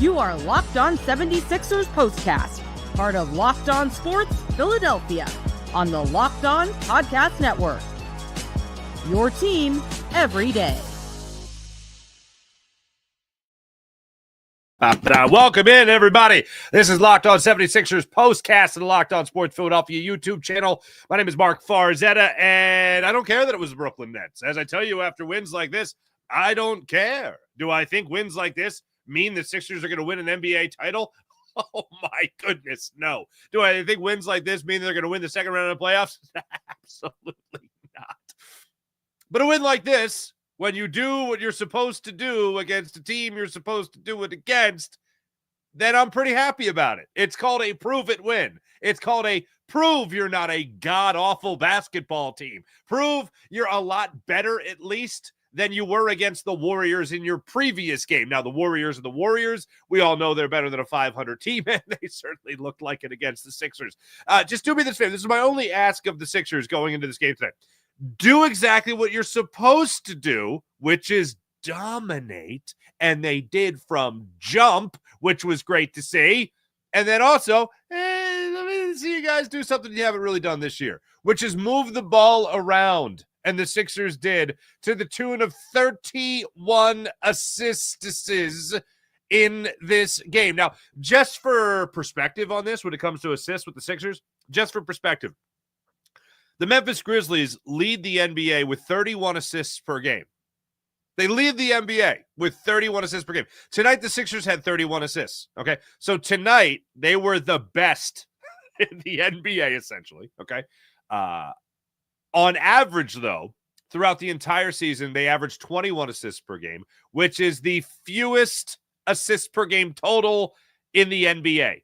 You are Locked On 76ers Postcast, part of Locked On Sports Philadelphia, on the Locked On Podcast Network. Your team every day. Welcome in, everybody. This is Locked On 76ers Postcast and the Locked On Sports Philadelphia YouTube channel. My name is Mark Farzetta, and I don't care that it was the Brooklyn Nets. As I tell you, after wins like this, I don't care. Do I think wins like this mean the Sixers are going to win an NBA title? Oh, my goodness, no. Do I think wins like this mean they're going to win the second round of the playoffs? Absolutely not. But a win like this, when you do what you're supposed to do against a team you're supposed to do it against, then I'm pretty happy about it. It's called a prove it win. It's called a prove you're not a god-awful basketball team. Prove you're a lot better, at least, than you were against the Warriors in your previous game. Now, the Warriors are the Warriors. We all know they're better than a 500 team, and they certainly looked like it against the Sixers. Just do me this favor. This is my only ask of the Sixers going into this game today. Do exactly what you're supposed to do, which is dominate. And they did from jump, which was great to see. And then also, let me see you guys do something you haven't really done this year, which is move the ball around. And the Sixers did, to the tune of 31 assists in this game. Now, just for perspective on this, when it comes to assists with the Sixers, just for perspective, the Memphis Grizzlies lead the NBA with 31 assists per game. They lead the NBA with 31 assists per game. Tonight, the Sixers had 31 assists, okay? So tonight, they were the best in the NBA, essentially, okay? On average, though, throughout the entire season, they averaged 21 assists per game, which is the fewest assists per game total in the NBA.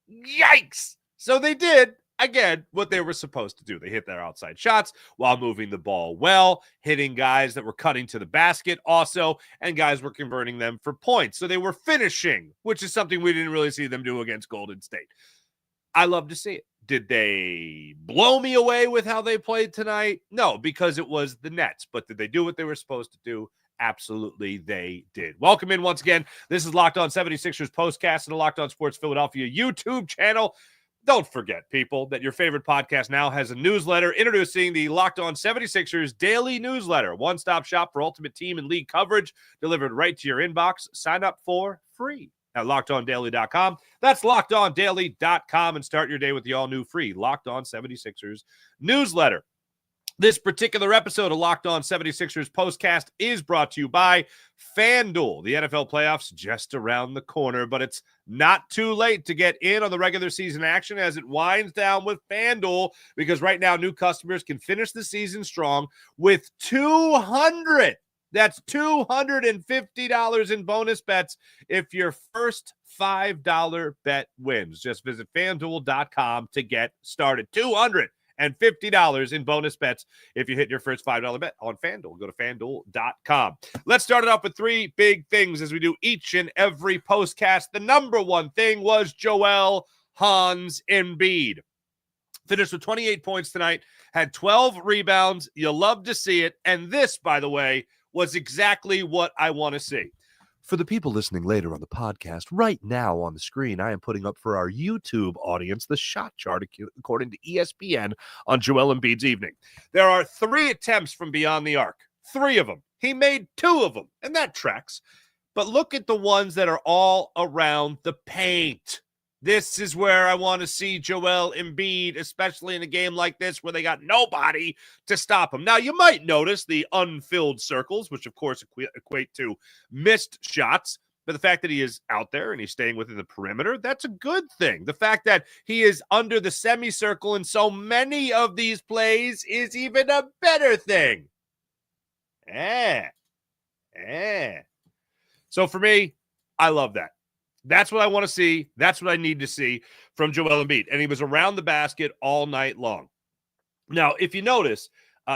Yikes! So they did, again, what they were supposed to do. They hit their outside shots while moving the ball well, hitting guys that were cutting to the basket also, and guys were converting them for points. So they were finishing, which is something we didn't really see them do against Golden State. I love to see it. Did they blow me away with how they played tonight? No, because it was the Nets. But did they do what they were supposed to do? Absolutely, they did. Welcome in once again. This is Locked On 76ers Postcast and the Locked On Sports Philadelphia YouTube channel. Don't forget, people, that your favorite podcast now has a newsletter introducing the Locked On 76ers Daily Newsletter. One-stop shop for ultimate team and league coverage delivered right to your inbox. Sign up for free at LockedOnDaily.com. That's LockedOnDaily.com, and start your day with the all-new free Locked On 76ers newsletter. This particular episode of Locked On 76ers Postcast is brought to you by FanDuel. The NFL playoffs just around the corner, but it's not too late to get in on the regular season action as it winds down with FanDuel, because right now new customers can finish the season strong with That's $250 in bonus bets if your first $5 bet wins. Just visit FanDuel.com to get started. $250 in bonus bets if you hit your first $5 bet on FanDuel. Go to FanDuel.com. Let's start it off with three big things as we do each and every postcast. The number one thing was Joel Hans Embiid. Finished with 28 points tonight, had 12 rebounds. You love to see it. And this, by the way, was exactly what I want to see. For the people listening later on the podcast, right now on the screen, I am putting up for our YouTube audience the shot chart according to ESPN on Joel Embiid's evening. There are 3 attempts from beyond the arc. 3 of them. He made 2 of them, and that tracks. But look at the ones that are all around the paint. This is where I want to see Joel Embiid, especially in a game like this where they got nobody to stop him. Now, you might notice the unfilled circles, which, of course, equate to missed shots. But the fact that he is out there and he's staying within the perimeter, that's a good thing. The fact that he is under the semicircle in so many of these plays is even a better thing. So for me, I love that. That's what I want to see. That's what I need to see from Joel Embiid. And he was around the basket all night long. Now, if you notice,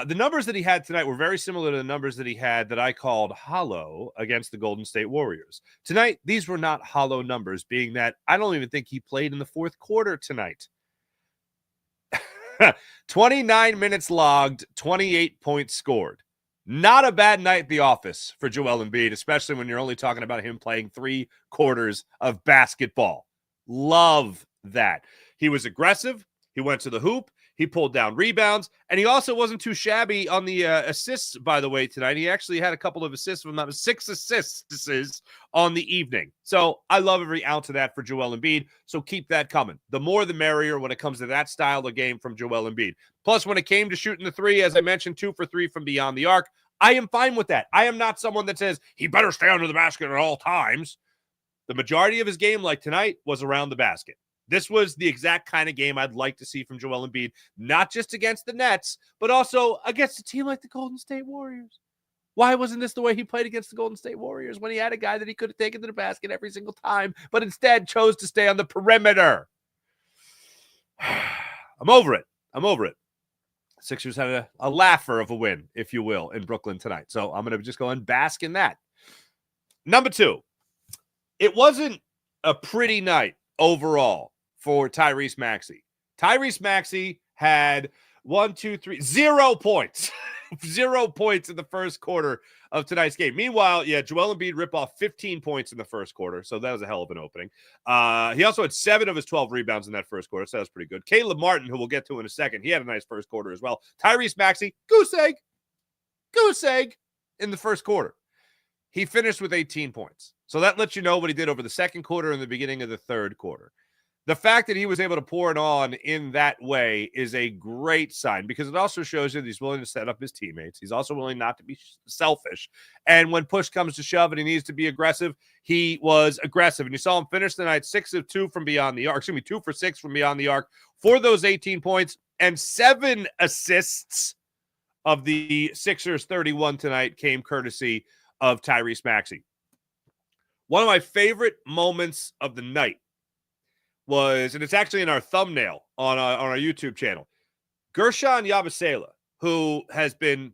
the numbers that he had tonight were very similar to the numbers that he had that I called hollow against the Golden State Warriors. Tonight, these were not hollow numbers, being that I don't even think he played in the fourth quarter tonight. 29 minutes logged, 28 points scored. Not a bad night at the office for Joel Embiid, especially when you're only talking about him playing 3 quarters of basketball. Love that. He was aggressive. He went to the hoop. He pulled down rebounds. And he also wasn't too shabby on the assists, by the way, tonight. He actually had a couple of assists, if I'm not 6 assists on the evening. So I love every ounce of that for Joel Embiid. So keep that coming. The more the merrier when it comes to that style of game from Joel Embiid. Plus, when it came to shooting the 3, as I mentioned, 2 for 3 from beyond the arc, I am fine with that. I am not someone that says he better stay under the basket at all times. The majority of his game, like tonight, was around the basket. This was the exact kind of game I'd like to see from Joel Embiid, not just against the Nets, but also against a team like the Golden State Warriors. Why wasn't this the way he played against the Golden State Warriors when he had a guy that he could have taken to the basket every single time, but instead chose to stay on the perimeter? I'm over it. Sixers had a laugher of a win, if you will, in Brooklyn tonight. So I'm going to just go and bask in that. Number 2, it wasn't a pretty night overall for Tyrese Maxey. Tyrese Maxey had 0 points. 0 points in the first quarter of tonight's game. Meanwhile, Joel Embiid ripped off 15 points in the first quarter, so that was a hell of an opening. He also had 7 of his 12 rebounds in that first quarter, so that was pretty good. Caleb Martin, who we'll get to in a second, he had a nice first quarter as well. Tyrese Maxey, goose egg in the first quarter. He finished with 18 points. So that lets you know what he did over the second quarter and the beginning of the third quarter. The fact that he was able to pour it on in that way is a great sign because it also shows you that he's willing to set up his teammates. He's also willing not to be selfish. And when push comes to shove and he needs to be aggressive, he was aggressive. And you saw him finish the night 6 of 2 from beyond the arc. 2 for 6 from beyond the arc for those 18 points and 7 assists of the Sixers 31 tonight came courtesy of Tyrese Maxey. One of my favorite moments of the night was, and it's actually in our thumbnail on our YouTube channel, Gershon Yabusele, who has been,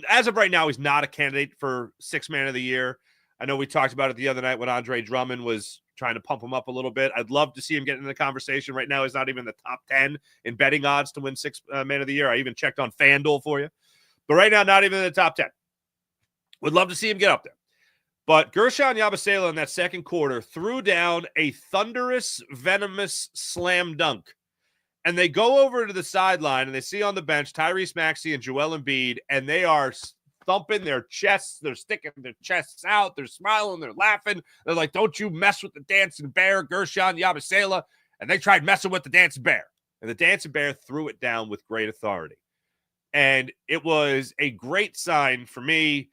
as of right now, he's not a candidate for 6th Man of the Year. I know we talked about it the other night when Andre Drummond was trying to pump him up a little bit. I'd love to see him get in the conversation. Right now, he's not even in the top 10 in betting odds to win 6th Man of the Year. I even checked on FanDuel for you. But right now, not even in the top 10. Would love to see him get up there. But Gershon Yabusele in that second quarter threw down a thunderous, venomous slam dunk. And they go over to the sideline and they see on the bench Tyrese Maxey and Joel Embiid, and they are thumping their chests. They're sticking their chests out. They're smiling. They're laughing. They're like, don't you mess with the dancing bear, Gershon Yabusele. And they tried messing with the dancing bear. And the dancing bear threw it down with great authority. And it was a great sign for me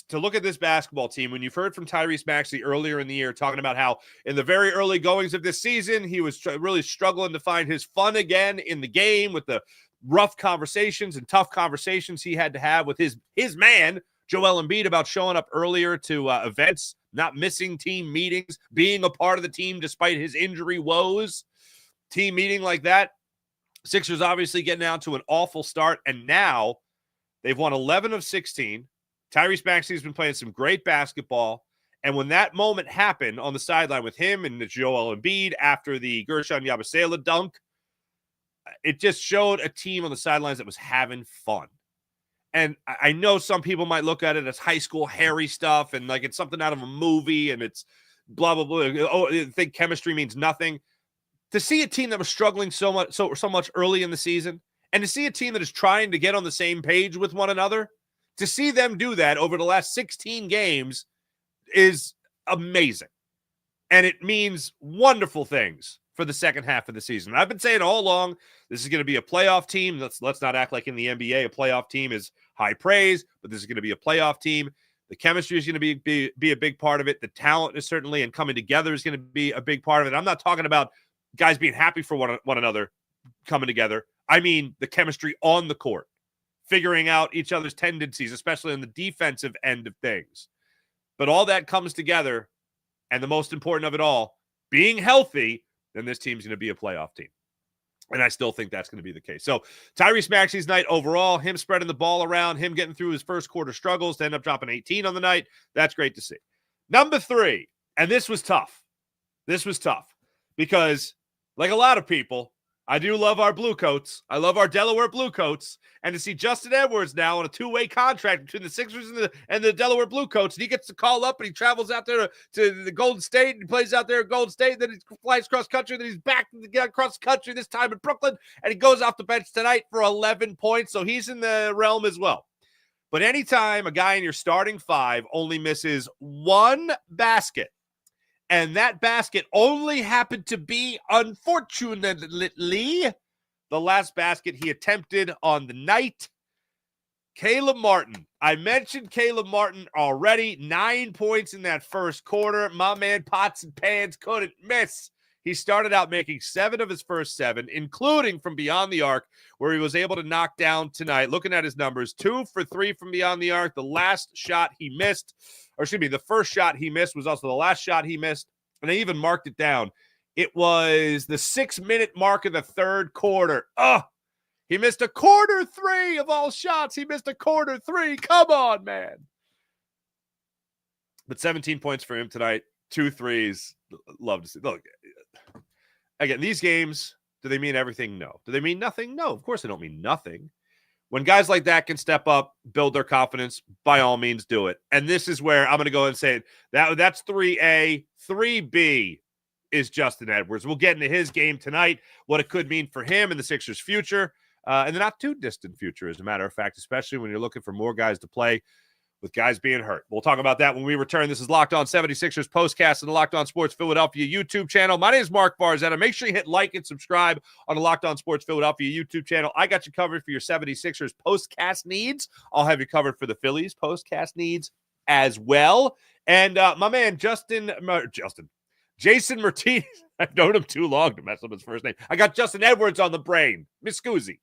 to look at this basketball team. When you've heard from Tyrese Maxey earlier in the year talking about how in the very early goings of this season, he was really struggling to find his fun again in the game with the rough conversations and tough conversations he had to have with his man, Joel Embiid, about showing up earlier to events, not missing team meetings, being a part of the team despite his injury woes. Team meeting like that. Sixers obviously getting out to an awful start, and now they've won 11 of 16. Tyrese Maxey has been playing some great basketball. And when that moment happened on the sideline with him and Joel Embiid after the Gershon Yabusele dunk, it just showed a team on the sidelines that was having fun. And I know some people might look at it as high school Harry stuff and like it's something out of a movie and it's blah, blah, blah. Oh, I think chemistry means nothing. To see a team that was struggling so much early in the season and to see a team that is trying to get on the same page with one another, to see them do that over the last 16 games is amazing. And it means wonderful things for the second half of the season. I've been saying all along, this is going to be a playoff team. Let's not act like in the NBA, a playoff team is high praise, but this is going to be a playoff team. The chemistry is going to be a big part of it. The talent is certainly, and coming together is going to be a big part of it. I'm not talking about guys being happy for one another coming together. I mean the chemistry on the court. Figuring out each other's tendencies, especially on the defensive end of things. But all that comes together, and the most important of it all, being healthy, then this team's going to be a playoff team. And I still think that's going to be the case. So Tyrese Maxey's night overall, him spreading the ball around, him getting through his first quarter struggles to end up dropping 18 on the night, that's great to see. Number 3, and this was tough. This was tough because, like a lot of people, I do love our blue coats. I love our Delaware blue coats. And to see Justin Edwards now on a two-way contract between the Sixers and the Delaware blue coats, and he gets to call up and he travels out there to the Golden State and he plays out there at Golden State, and then he flies cross country, then he's back across country this time in Brooklyn, and he goes off the bench tonight for 11 points. So he's in the realm as well. But anytime a guy in your starting five only misses one basket, and that basket only happened to be, unfortunately, the last basket he attempted on the night. Caleb Martin. I mentioned Caleb Martin already. 9 points in that first quarter. My man Pots and Pans couldn't miss. He started out making 7 of his first 7, including from beyond the arc, where he was able to knock down tonight. Looking at his numbers, 2 for 3 from beyond the arc. The last shot he missed, or excuse me, the first shot he missed was also the last shot he missed. And they even marked it down. It was the 6-minute mark of the third quarter. He missed a quarter 3 of all shots. He missed a quarter 3. Come on, man. But 17 points for him tonight. 2 threes. Love to see. Look, again, these games, do they mean everything? No. Do they mean nothing? No, of course they don't mean nothing. When guys like that can step up, build their confidence, by all means do it. And this is where I'm going to go and say that's 3A. 3B is Justin Edwards. We'll get into his game tonight, what it could mean for him and the Sixers' future, and the not too distant future, as a matter of fact, especially when you're looking for more guys to play with guys being hurt. We'll talk about that when we return. This is Locked On 76ers Postcast and the Locked On Sports Philadelphia YouTube channel. My name is Mark Farzetta. Make sure you hit like and subscribe on the Locked On Sports Philadelphia YouTube channel. I got you covered for your 76ers Postcast needs. I'll have you covered for the Phillies Postcast needs as well. And my man, Jason Martinez. I've known him too long to mess up his first name. I got Justin Edwards on the brain. Miss Scoozy.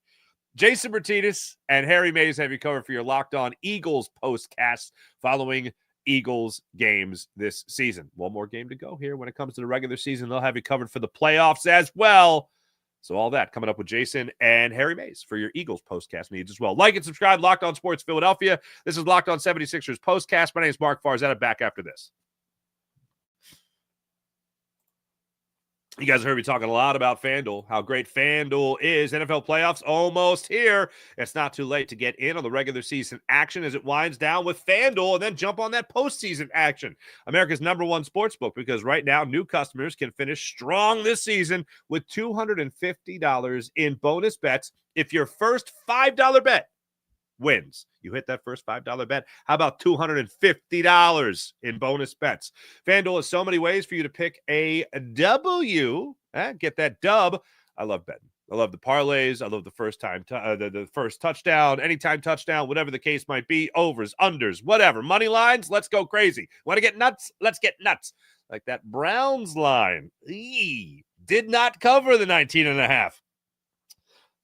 Jason Martinez and Harry Mays have you covered for your Locked On Eagles postcast following Eagles games this season. One more game to go here when it comes to the regular season. They'll have you covered for the playoffs as well. So all that coming up with Jason and Harry Mays for your Eagles postcast needs as well. Like and subscribe, Locked On Sports Philadelphia. This is Locked On 76ers postcast. My name is Mark Farzetta. Back after this. You guys heard me talking a lot about FanDuel, how great FanDuel is. NFL playoffs almost here. It's not too late to get in on the regular season action as it winds down with FanDuel and then jump on that postseason action. America's #1 sportsbook, because right now new customers can finish strong this season with $250 in bonus bets if your first $5 bet wins. You hit that first $5 bet. How about $250 in bonus bets? FanDuel has so many ways for you to pick a W. Get that dub. I love betting. I love the parlays. I love the first time, the first touchdown, anytime touchdown, whatever the case might be. Overs, unders, whatever. Money lines, let's go crazy. Want to get nuts? Let's get nuts. Like that Browns line. Did not cover the 19.5.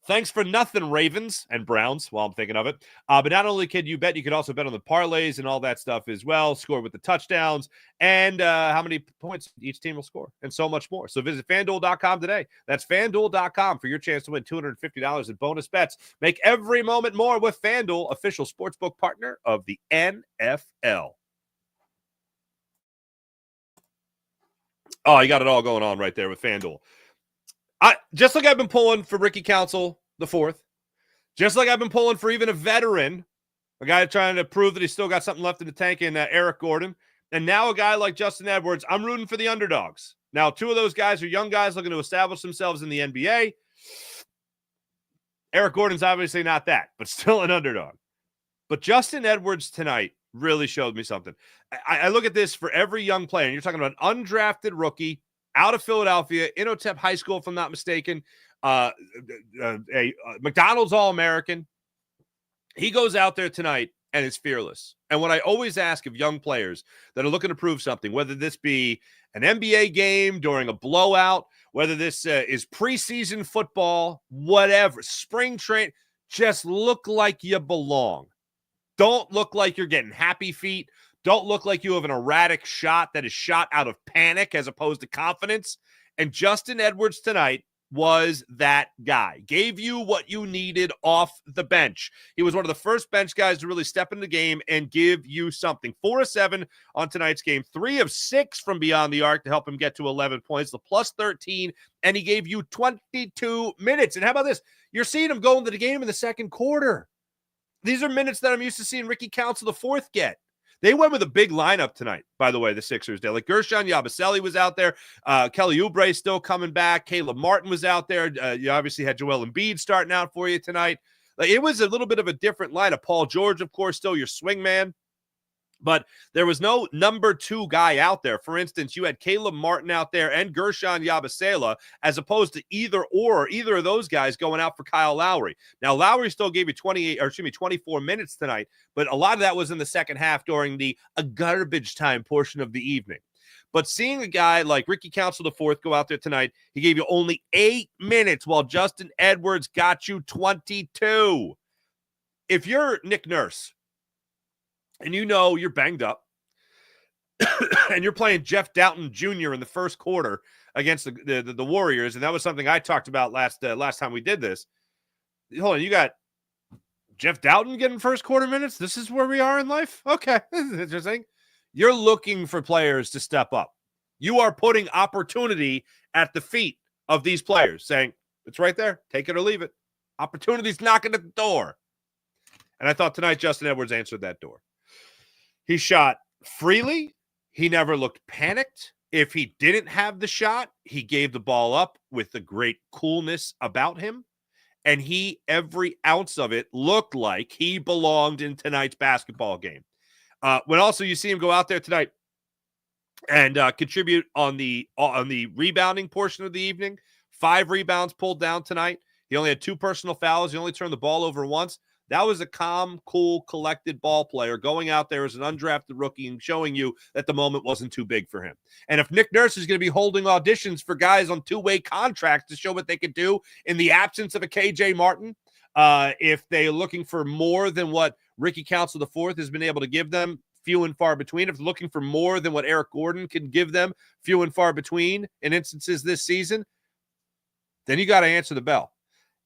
Thanks for nothing, Ravens and Browns, while I'm thinking of it. But not only can you bet, you can also bet on the parlays and all that stuff as well. Score with the touchdowns and how many points each team will score and so much more. So visit FanDuel.com today. That's FanDuel.com for your chance to win $250 in bonus bets. Make every moment more with FanDuel, official sportsbook partner of the NFL. Oh, you got it all going on right there with FanDuel. Just like I've been pulling for Ricky Council the fourth, just like I've been pulling for even a veteran, a guy trying to prove that he's still got something left in the tank in Eric Gordon, and now a guy like Justin Edwards, I'm rooting for the underdogs. Now, 2 of those guys are young guys looking to establish themselves in the NBA. Eric Gordon's obviously not that, but still an underdog. But Justin Edwards tonight really showed me something. I look at this for every young player, and you're talking about an undrafted rookie, out of Philadelphia, Inotep High School, if I'm not mistaken, a McDonald's All-American. He goes out there tonight and is fearless. And what I always ask of young players that are looking to prove something, whether this be an NBA game during a blowout, whether this is preseason football, whatever, spring train, just look like you belong. Don't look like you're getting happy feet. Don't look like you have an erratic shot that is shot out of panic as opposed to confidence. And Justin Edwards tonight was that guy. Gave you what you needed off the bench. He was one of the first bench guys to really step in the game and give you something. 4 of 7 on tonight's game. 3 of 6 from beyond the arc to help him get to 11 points. The plus 13, and he gave you 22 minutes. And how about this? You're seeing him go into the game in the second quarter. These are minutes that I'm used to seeing Ricky Council IV get. They went with a big lineup tonight, by the way, the Sixers did. Like Gershon Yabusele was out there. Kelly Oubre still coming back. Caleb Martin was out there. You obviously had Joel Embiid starting out for you tonight. Like, it was a little bit of a different lineup. Paul George, of course, still your swing man. But there was no number 2 guy out there. For instance, you had Caleb Martin out there and Gershon Yabusele, as opposed to either of those guys going out for Kyle Lowry. Now, Lowry still gave you 24 minutes tonight, but a lot of that was in the second half during the garbage time portion of the evening. But seeing a guy like Ricky Council IV go out there tonight, he gave you only 8 minutes while Justin Edwards got you 22. If you're Nick Nurse, and you know you're banged up, and you're playing Jeff Doughton Jr. in the first quarter against the Warriors, and that was something I talked about last time we did this. Hold on, you got Jeff Doughton getting first quarter minutes? This is where we are in life? Okay, this is interesting. You're looking for players to step up. You are putting opportunity at the feet of these players, saying, it's right there, take it or leave it. Opportunity's knocking at the door. And I thought tonight Justin Edwards answered that door. He shot freely. He never looked panicked. If he didn't have the shot, he gave the ball up with a great coolness about him. And every ounce of it looked like he belonged in tonight's basketball game. When also you see him go out there tonight and contribute on the rebounding portion of the evening, 5 rebounds pulled down tonight. He only had 2 personal fouls. He only turned the ball over once. That was a calm, cool, collected ball player going out there as an undrafted rookie and showing you that the moment wasn't too big for him. And if Nick Nurse is going to be holding auditions for guys on 2-way contracts to show what they could do in the absence of a KJ Martin, if they're looking for more than what Ricky Council IV has been able to give them, few and far between. If they're looking for more than what Eric Gordon can give them, few and far between in instances this season, then you got to answer the bell.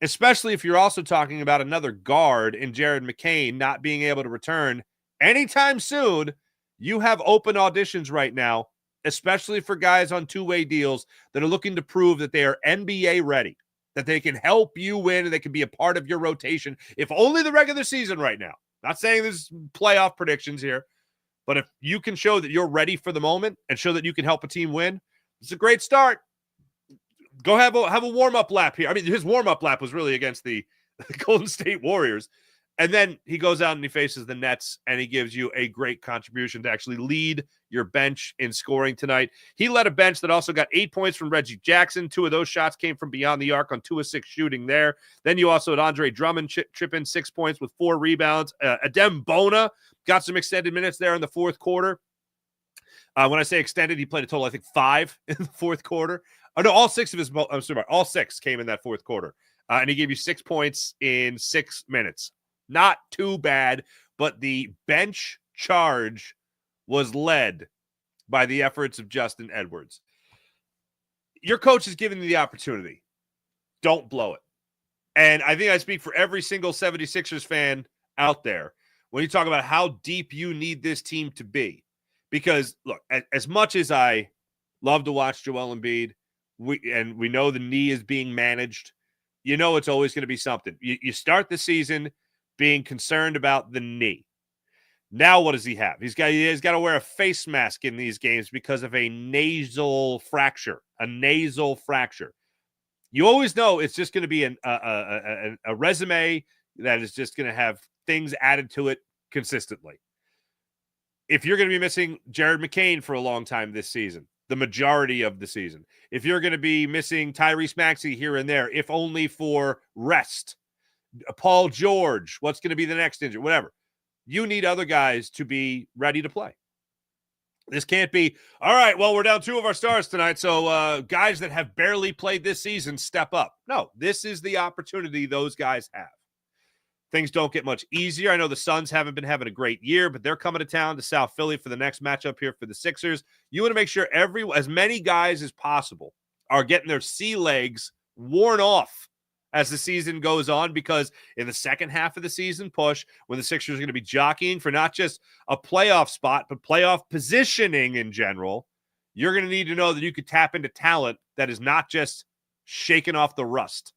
Especially if you're also talking about another guard in Jared McCain not being able to return anytime soon. You have open auditions right now, especially for guys on 2-way deals that are looking to prove that they are NBA ready, that they can help you win and they can be a part of your rotation, if only the regular season right now. Not saying there's playoff predictions here, but if you can show that you're ready for the moment and show that you can help a team win, it's a great start. Go have a warm-up lap here. I mean, his warm-up lap was really against the Golden State Warriors. And then he goes out and he faces the Nets, and he gives you a great contribution to actually lead your bench in scoring tonight. He led a bench that also got 8 points from Reggie Jackson. 2 of those shots came from beyond the arc on 2 of 6 shooting there. Then you also had Andre Drummond chip in 6 points with 4 rebounds. Adem Bona got some extended minutes there in the fourth quarter. When I say extended, he played a total, I think, 5 in the fourth quarter. Oh, no, all 6 came in that fourth quarter. And he gave you 6 points in 6 minutes. Not too bad, but the bench charge was led by the efforts of Justin Edwards. Your coach is giving you the opportunity. Don't blow it. And I think I speak for every single 76ers fan out there when you talk about how deep you need this team to be. Because, look, as much as I love to watch Joel Embiid, we know the knee is being managed, you know it's always going to be something. You start the season being concerned about the knee. Now what does he have? He's got to wear a face mask in these games because of a nasal fracture. You always know it's just going to be a resume that is just going to have things added to it consistently. If you're going to be missing Jared McCain for a long time this season, the majority of the season, if you're going to be missing Tyrese Maxey here and there, if only for rest, Paul George, what's going to be the next injury, whatever, you need other guys to be ready to play. This can't be, all right, well, we're down 2 of our stars tonight, so guys that have barely played this season step up. No, this is the opportunity those guys have. Things don't get much easier. I know the Suns haven't been having a great year, but they're coming to town to South Philly for the next matchup here for the Sixers. You want to make sure as many guys as possible are getting their sea legs worn off as the season goes on, because in the second half of the season push, when the Sixers are going to be jockeying for not just a playoff spot, but playoff positioning in general, you're going to need to know that you could tap into talent that is not just shaking off the rust.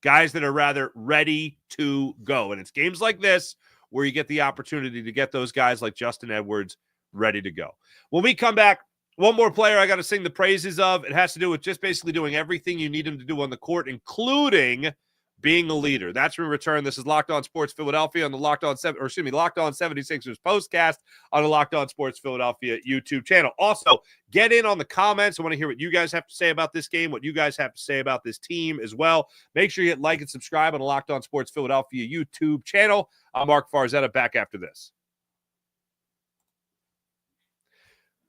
Guys that are rather ready to go. And it's games like this where you get the opportunity to get those guys like Justin Edwards ready to go. When we come back, one more player I got to sing the praises of. It has to do with just basically doing everything you need him to do on the court, including being a leader. That's when we return. This is Locked On Sports Philadelphia on the Locked On 76ers postcast on the Locked On Sports Philadelphia YouTube channel. Also, get in on the comments. I want to hear what you guys have to say about this game, what you guys have to say about this team as well. Make sure you hit like and subscribe on the Locked On Sports Philadelphia YouTube channel. I'm Mark Farzetta, back after this.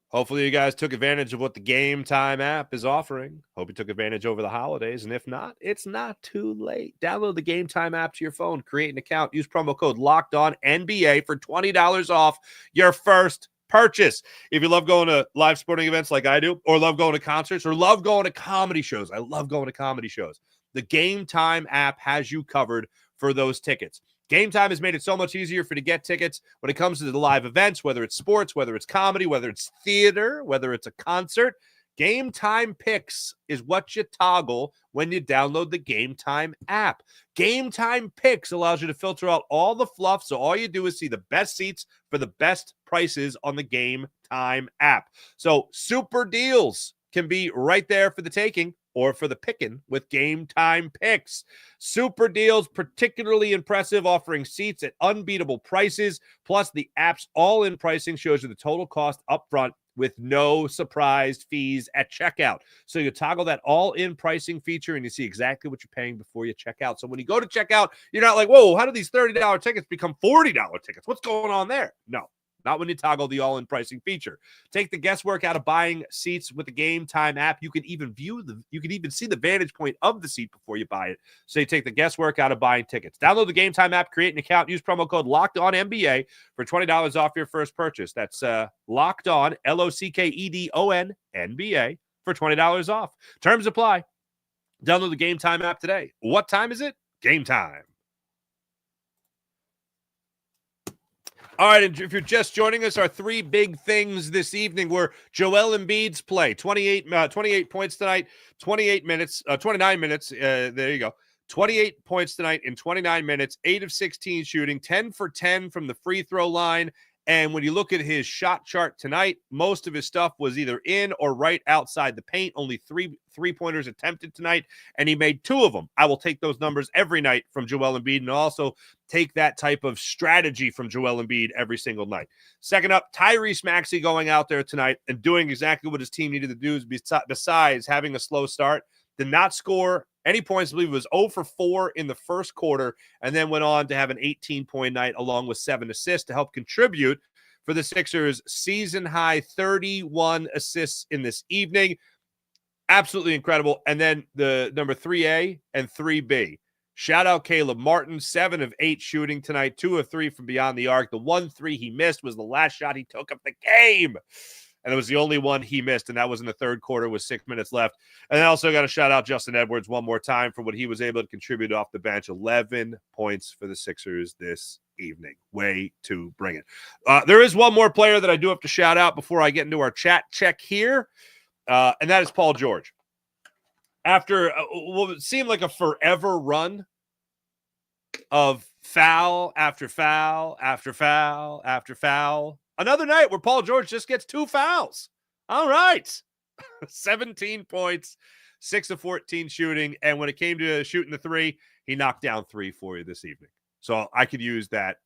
Hopefully you guys took advantage of what the Game Time app is offering. Hope you took advantage over the holidays. And if not, it's not too late. Download the Game Time app to your phone. Create an account. Use promo code LOCKEDONNBA for $20 off your first purchase. If you love going to live sporting events like I do, or love going to concerts, or love going to comedy shows. I love going to comedy shows. The Game Time app has you covered for those tickets. Game Time has made it so much easier for you to get tickets when it comes to the live events, whether it's sports, whether it's comedy, whether it's theater, whether it's a concert. Game Time Picks is what you toggle when you download the Game Time app. Game Time Picks allows you to filter out all the fluff, so all you do is see the best seats for the best prices on the Game Time app. So super deals can be right there for the taking or for the picking with Game Time Picks. Super deals, particularly impressive, offering seats at unbeatable prices. Plus, the app's all-in pricing shows you the total cost up front with no surprise fees at checkout. So you toggle that all-in pricing feature and you see exactly what you're paying before you check out. So when you go to check out, you're not like, whoa, how do these $30 tickets become $40 tickets? What's going on there? No. Not when you toggle the all-in pricing feature. Take the guesswork out of buying seats with the Game Time app. You can even see the vantage point of the seat before you buy it. So you take the guesswork out of buying tickets. Download the Game Time app, create an account, use promo code LOCKEDONNBA for $20 off your first purchase. That's Locked On, LOCKEDON NBA for $20 off. Terms apply. Download the Game Time app today. What time is it? Game time. All right, and if you're just joining us, our three big things this evening were Joel Embiid's play. 28 points tonight, 29 minutes. There you go. 28 points tonight in 29 minutes, 8 of 16 shooting, 10 for 10 from the free throw line. And when you look at his shot chart tonight, most of his stuff was either in or right outside the paint. Only three-pointers attempted tonight, and he made 2 of them. I will take those numbers every night from Joel Embiid, and also take that type of strategy from Joel Embiid every single night. Second up, Tyrese Maxey going out there tonight and doing exactly what his team needed to do besides having a slow start. Did not score any points. I believe it was 0 for 4 in the first quarter, and then went on to have an 18-point night along with 7 assists to help contribute for the Sixers' season-high 31 assists in this evening. Absolutely incredible. And then the number 3A and 3B. Shout out Caleb Martin, 7 of 8 shooting tonight, 2 of 3 from beyond the arc. The 1-3 he missed was the last shot he took of the game. And it was the only one he missed, and that was in the third quarter with 6 minutes left. And I also got to shout out Justin Edwards one more time for what he was able to contribute off the bench. 11 points for the Sixers this evening. Way to bring it. There is one more player that I do have to shout out before I get into our chat check here, and that is Paul George. After what seemed like a forever run of foul after foul after foul after foul, another night where Paul George just gets 2 fouls. All right. 17 points, 6 of 14 shooting. And when it came to shooting the 3, he knocked down 3 for you this evening. So I could use that.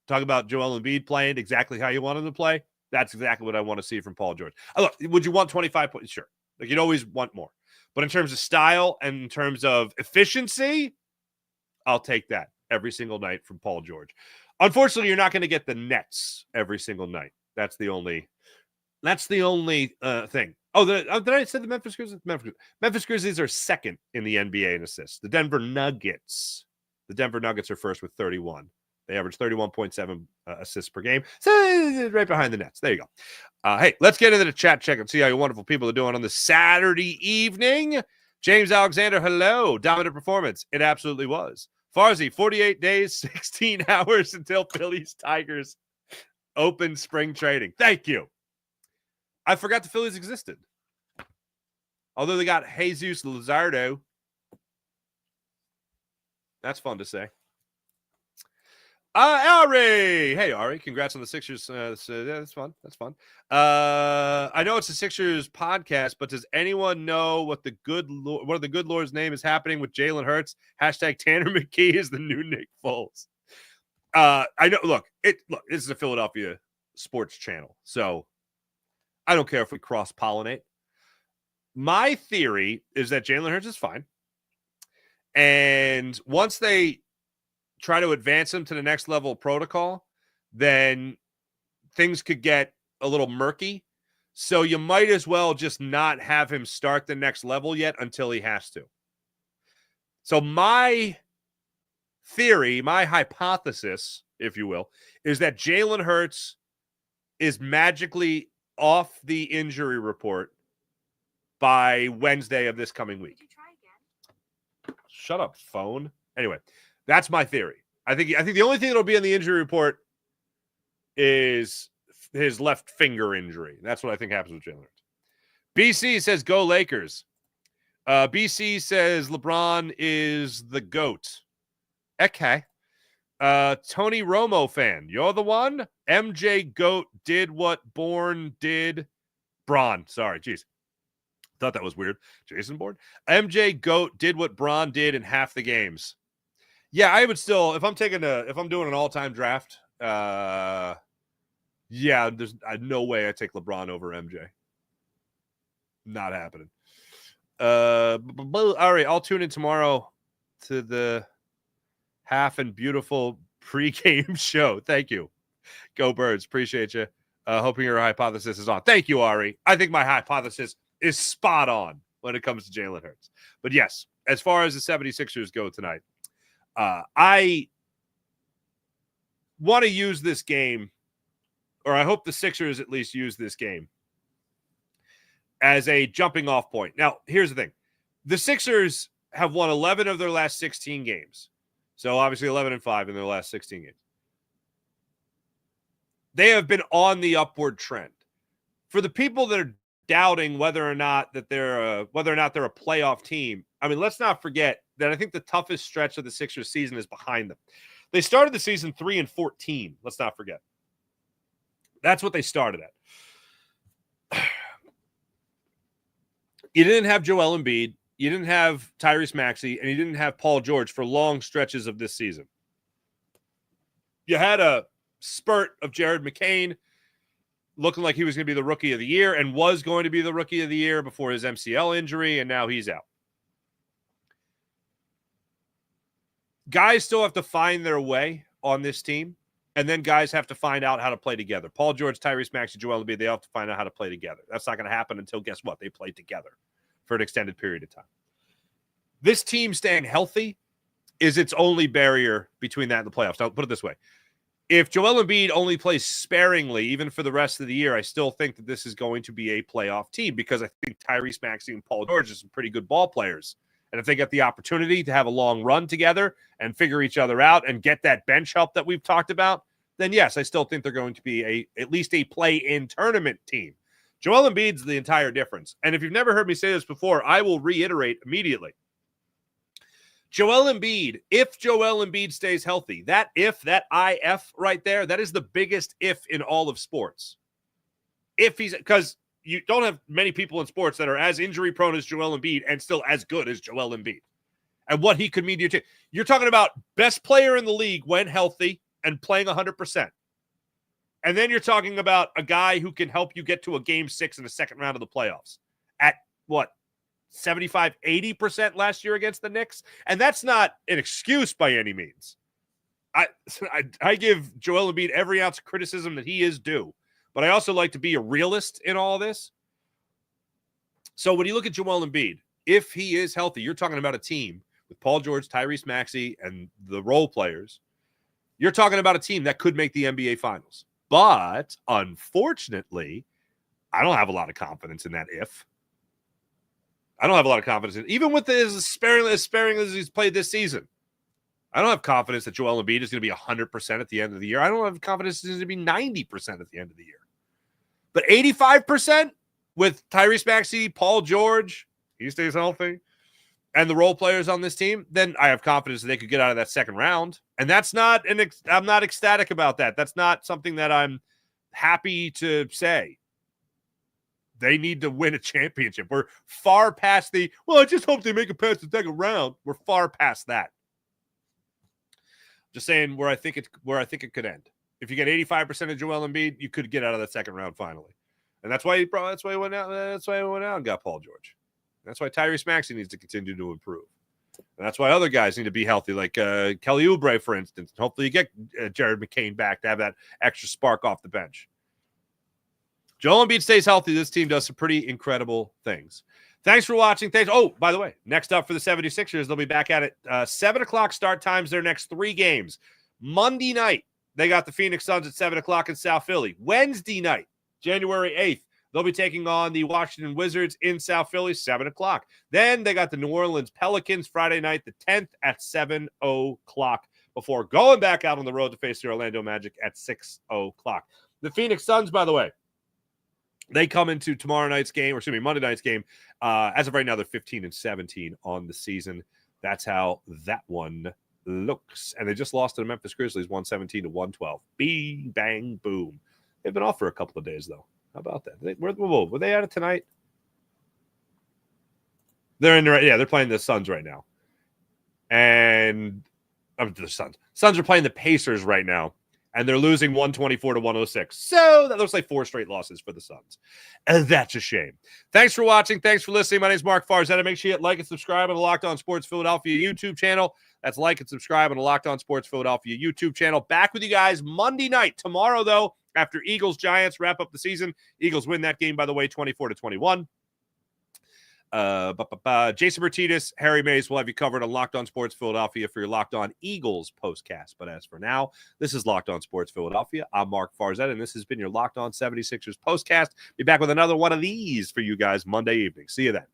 Talk about Joel Embiid playing exactly how you want him to play. That's exactly what I want to see from Paul George. Look, would you want 25 points? Sure. Like, you'd always want more. But in terms of style and in terms of efficiency, I'll take that every single night from Paul George. Unfortunately, you're not going to get the Nets every single night. That's the only thing. Oh, did I say the Memphis Grizzlies? Memphis Grizzlies are second in the NBA in assists. The Denver Nuggets are first with 31. They average 31.7 assists per game. So right behind the Nets. There you go. Hey, let's get into the chat check and see how you wonderful people are doing on this Saturday evening. James Alexander, hello. Dominant performance. It absolutely was. Farzi, 48 days, 16 hours until Phillies Tigers open spring trading. Thank you. I forgot the Phillies existed. Although they got Jesus Luzardo. That's fun to say. Ari. Hey, Ari. Congrats on the Sixers. That's fun. That's fun. I know it's a Sixers podcast, but does anyone know what the good Lord's name is happening with Jalen Hurts? Hashtag Tanner McKee is the new Nick Foles. I know. Look, this is a Philadelphia sports channel, so I don't care if we cross-pollinate. My theory is that Jalen Hurts is fine. And once they try to advance him to the next level of protocol, then things could get a little murky. So you might as well just not have him start the next level yet until he has to. So my theory, my hypothesis, if you will, is that Jalen Hurts is magically off the injury report by Wednesday of this coming week. Shut up, phone. Anyway, that's my theory. I think the only thing that'll be in the injury report is his left finger injury. That's what I think happens with Jalen Hurts. BC says, go Lakers. BC says LeBron is the GOAT. Okay. Tony Romo fan. You're the one? MJ GOAT did what Bourne did. Braun. Sorry. Jeez. Thought that was weird. Jason Bourne. MJ GOAT did what Braun did in half the games. Yeah, I would still, if I'm doing an all-time draft, there's no way I take LeBron over MJ. Not happening. All right, I'll tune in tomorrow to the half and beautiful pregame show. Thank you. Go Birds. Appreciate you. Hoping your hypothesis is on. Thank you, Ari. I think my hypothesis is spot on when it comes to Jalen Hurts. But yes, as far as the 76ers go tonight, I want to use this game, or I hope the Sixers at least use this game as a jumping off point. Now, here's the thing. The Sixers have won 11 of their last 16 games. So obviously 11-5 in their last 16 games. They have been on the upward trend. For the people that are doubting whether or not they're a playoff team, I mean, let's not forget that I think the toughest stretch of the Sixers season is behind them. They started the season 3-14. Let's not forget. That's what they started at. You didn't have Joel Embiid, you didn't have Tyrese Maxey, and you didn't have Paul George for long stretches of this season. You had a spurt of Jared McCain looking like he was going to be the rookie of the year and was going to be the rookie of the year before his MCL injury, and now he's out. Guys still have to find their way on this team, and then guys have to find out how to play together. Paul George, Tyrese Maxey, Joel Embiid, they have to find out how to play together. That's not going to happen until, guess what? They play together for an extended period of time. This team staying healthy is its only barrier between that and the playoffs. Now, put it this way. If Joel Embiid only plays sparingly, even for the rest of the year, I still think that this is going to be a playoff team because I think Tyrese Maxey and Paul George are some pretty good ball players. And if they get the opportunity to have a long run together and figure each other out and get that bench help that we've talked about, then yes, I still think they're going to be at least a play-in tournament team. Joel Embiid's the entire difference. And if you've never heard me say this before, I will reiterate immediately. Joel Embiid, if Joel Embiid stays healthy, that IF right there, that is the biggest if in all of sports. If he's, because you don't have many people in sports that are as injury prone as Joel Embiid and still as good as Joel Embiid. And what he could mean to your team. You're talking about best player in the league when healthy and playing 100%. And then you're talking about a guy who can help you get to a game 6 in the second round of the playoffs at what? 75, 80% last year against the Knicks. And that's not an excuse by any means. I give Joel Embiid every ounce of criticism that he is due. But I also like to be a realist in all this. So when you look at Joel Embiid, if he is healthy, you're talking about a team with Paul George, Tyrese Maxey, and the role players. You're talking about a team that could make the NBA Finals. But unfortunately, I don't have a lot of confidence in that if. I don't have a lot of confidence in, even with as sparing as he's played this season. I don't have confidence that Joel Embiid is going to be 100% at the end of the year. I don't have confidence he's going to be 90% at the end of the year. But 85% with Tyrese Maxey, Paul George, he stays healthy, and the role players on this team, then I have confidence that they could get out of that second round. And that's not I'm not ecstatic about that. That's not something that I'm happy to say. They need to win a championship. We're far past I just hope they make it past the second round. We're far past that. Just saying where I think it could end. If you get 85% of Joel Embiid, you could get out of that second round finally. And that's why he went out. That's why he went out and got Paul George. That's why Tyrese Maxey needs to continue to improve. And that's why other guys need to be healthy, like Kelly Oubre, for instance. Hopefully you get Jared McCain back to have that extra spark off the bench. Joel Embiid stays healthy. This team does some pretty incredible things. Thanks for watching. Thanks. Oh, by the way, next up for the 76ers, they'll be back at it. 7 o'clock start times, their next 3 games. Monday night, they got the Phoenix Suns at 7 o'clock in South Philly. Wednesday night, January 8th, they'll be taking on the Washington Wizards in South Philly, 7 o'clock. Then they got the New Orleans Pelicans Friday night, the 10th at 7 o'clock before going back out on the road to face the Orlando Magic at 6 o'clock. The Phoenix Suns, by the way, they come into Monday night's game. As of right now, they're 15-17 on the season. That's how that one looks. And they just lost to the Memphis Grizzlies, 117-112. Bing, bang, boom. They've been off for a couple of days, though. How about that? Were they at it tonight? They're playing the Suns right now. And the Suns. Suns are playing the Pacers right now. And they're losing 124-106. So that looks like 4 straight losses for the Suns. And that's a shame. Thanks for watching. Thanks for listening. My name is Mark Farzetta. Make sure you hit like and subscribe on the Locked On Sports Philadelphia YouTube channel. That's like and subscribe on the Locked On Sports Philadelphia YouTube channel. Back with you guys Monday night. Tomorrow, though, after Eagles-Giants wrap up the season. Eagles win that game, by the way, 24-21. Jason Bertidis, Harry Mays will have you covered on Locked On Sports Philadelphia for your Locked On Eagles postcast. But as for now, this is Locked On Sports Philadelphia. I'm Mark Farzetta, and this has been your Locked On 76ers postcast. Be back with another one of these for you guys Monday evening. See you then.